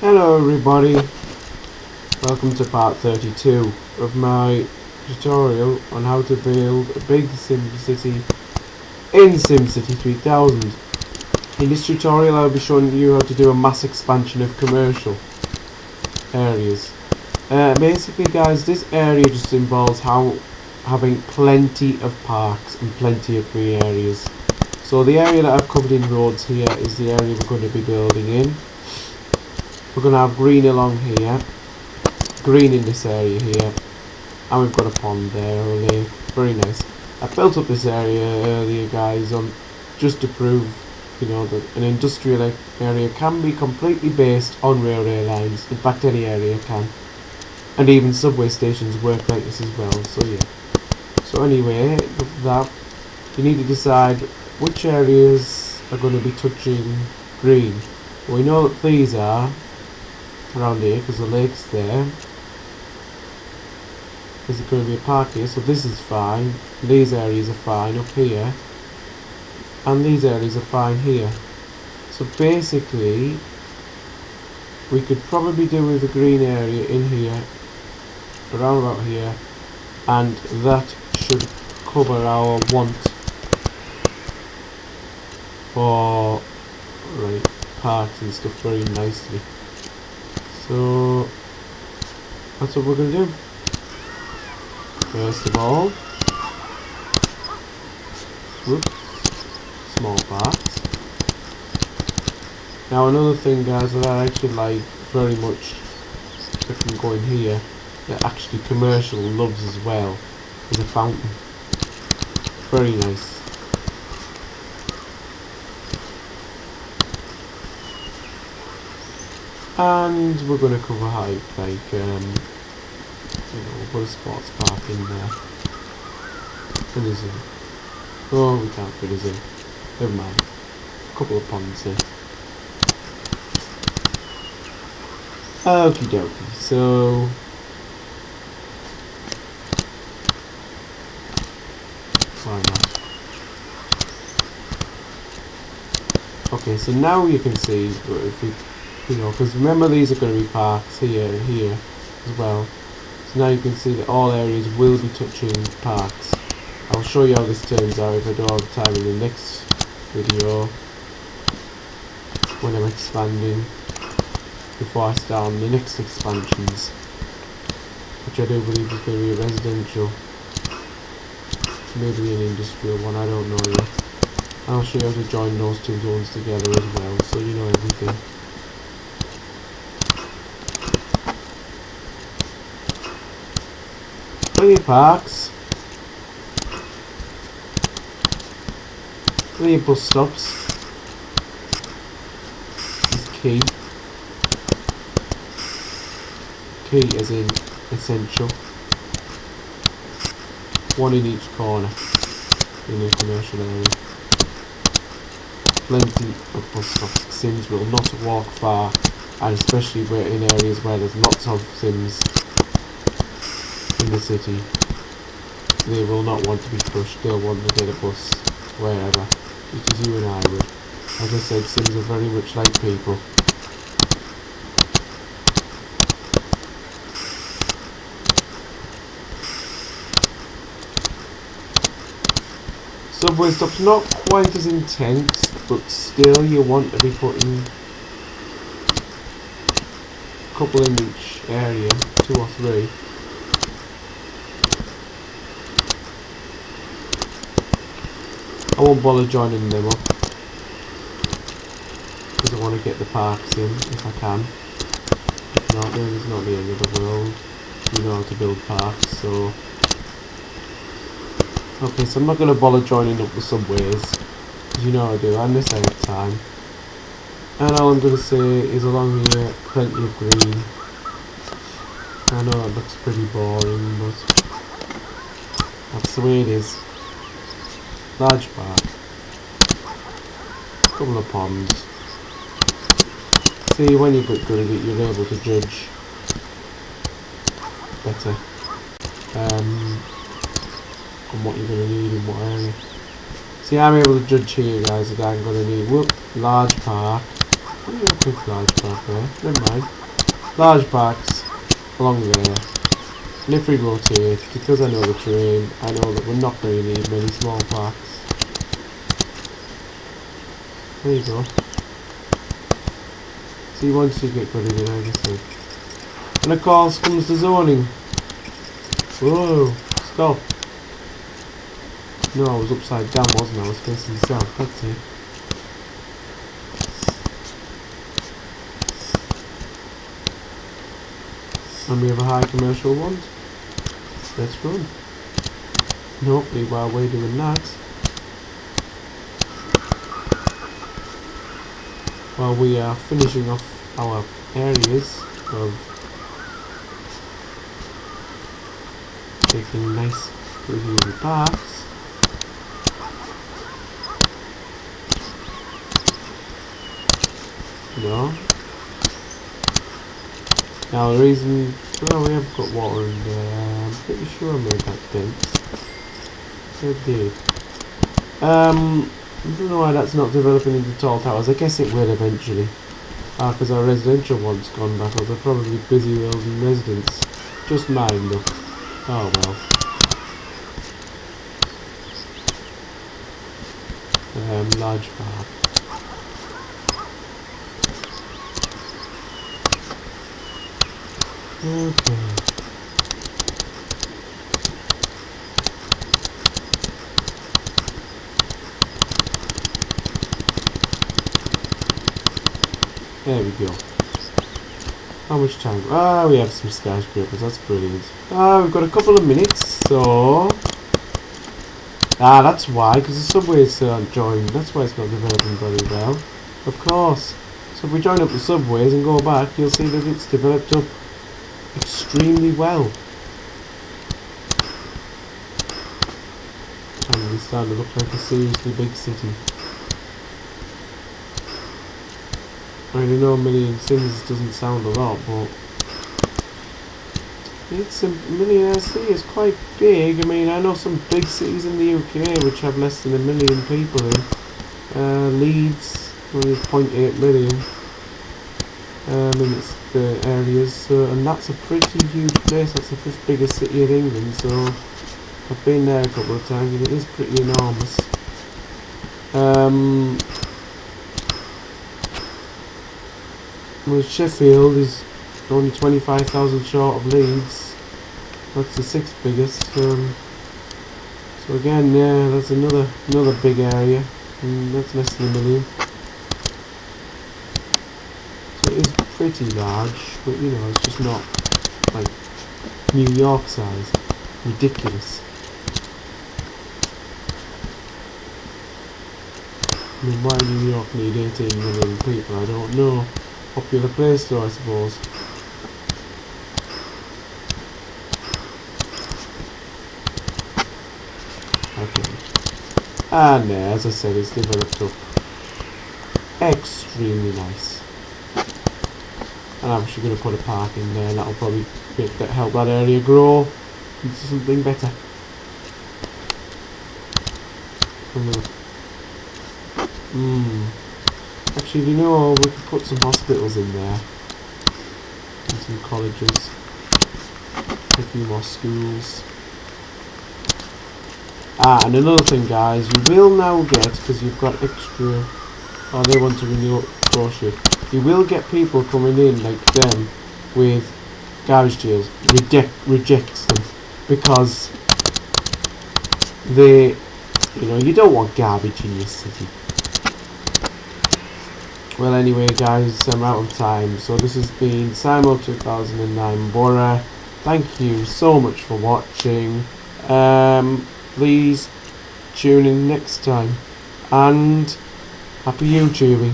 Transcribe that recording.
Hello everybody, welcome to part 32 of my tutorial on how to build a big SimCity in SimCity 3000. In this tutorial I'll be showing you how to do a mass expansion of commercial areas. Basically guys, this area just involves having plenty of parks and plenty of green areas. So the area that I've covered in roads here is the area we're going to be building in. We're going to have green along here, green in this area here, and we've got a pond there, a lake, very nice. I built up this area earlier guys just to prove, that an industrial area can be completely based on railway lines. In fact any area can, and even subway stations work like this as well, so yeah. So anyway, with that, you need to decide which areas are going to be touching green. Well, we know that these are around here because the lake's there. There's going to be a park here, so this is fine. These areas are fine up here, and these areas are fine here. So basically we could probably do with a green area in here, around about here, and that should cover our want for parks and stuff very nicely. So that's what we're going to do. First of all, small parks. Now another thing guys that I actually like very much that can go in here, that actually commercial loves as well, is a fountain. Very nice. And we're going to cover height, we'll put a sports park in there. And a zoo. Oh, we can't fit a zoo. Never mind. A couple of ponds here. Okie dokie, so why not? Okay, so now you can see if we, because remember these are going to be parks here and here as well. So now you can see that all areas will be touching parks. I'll show you how this turns out if I don't have time in the next video when I'm expanding, before I start on the next expansions, which I do believe is going to be a residential, maybe an industrial one, I don't know yet. I'll show you how to join those two zones together as well, so you know everything. Plenty of parks, plenty of bus stops is key. Key as in essential. One in each corner in a commercial area. Plenty of bus stops. Sims will not walk far, and especially in areas where there's lots of Sims in the city, they will not want to be pushed. They'll want to get a bus wherever, just as you and I would. As I said, Sims are very much like people. Subway stops not quite as intense, but still you want to be putting a couple in each area, 2 or 3. I won't bother joining them up because I want to get the parks in if I can. If not, then it's not the end of the world. You know how to build parks, so okay, so I'm not going to bother joining up the subways, because you know how I do, I miss out time. And all I'm going to say is along here, plenty of green. I know it looks pretty boring, but that's the way it is. Large park, couple of ponds. See, when you get good at it, you're able to judge better on what you're going to need in what area. See, I'm able to judge here guys that I'm going to need large park, Yeah, quick large park there. Never mind. Large parks along there. And if we rotate, because I know the terrain, I know that we're not going to need many small parks. There you go. See, once you get good at it, I just think. And of course comes the zoning. Whoa, stop. No, I was upside down, wasn't I? I was facing south, that's it. And we have a high commercial one. Let's run. And hopefully while we're doing that, while we are finishing off our areas of taking nice pretty parks, no. Now the reason, well, we have got water in there. I'm pretty sure I made that dense. I did. I don't know why that's not developing into tall towers. I guess it will eventually. Because our residential one's gone back up. They're probably busy building residents. Just mine though. Oh well. Large park. Okay. There we go. How much time? Ah, we have some skyscrapers, that's brilliant. Ah, we've got a couple of minutes, so... Ah, that's why, because the subways aren't joined. That's why it's not developing very well. Of course. So if we join up the subways and go back, you'll see that it's developed up extremely well. And it's starting to look like a seriously big city. I know a million sims doesn't sound a lot, but it's a million city is quite big. I mean, I know some big cities in the UK which have less than 1 million people in. Leeds only 0.8 million. In its the areas, so, and that's a pretty huge place. That's the 5th biggest city in England. So I've been there a couple of times, and it is pretty enormous. Well, Sheffield is only 25,000 short of Leeds. That's the 6th biggest. So again, yeah, that's another big area, and that's less than 1 million. So it is pretty large, but you know, it's just not like New York size. Ridiculous. I mean, why New York need 18 million people? I don't know. Popular place though, I suppose. Okay. And as I said, it's developed up extremely nice. And I'm actually going to put a park in there, and that'll probably help that area grow into something better. Actually, you know, we could put some hospitals in there, and some colleges, a few more schools. Ah, and another thing, guys, you will now get, because you've got extra, oh, they want to renew crochet. You will get people coming in like them with garbage deals. Rejects them because they, you know, you don't want garbage in your city. Well, anyway, guys, I'm out of time. So this has been Simo 2009 Bora. Thank you so much for watching. Please tune in next time, and happy YouTubing.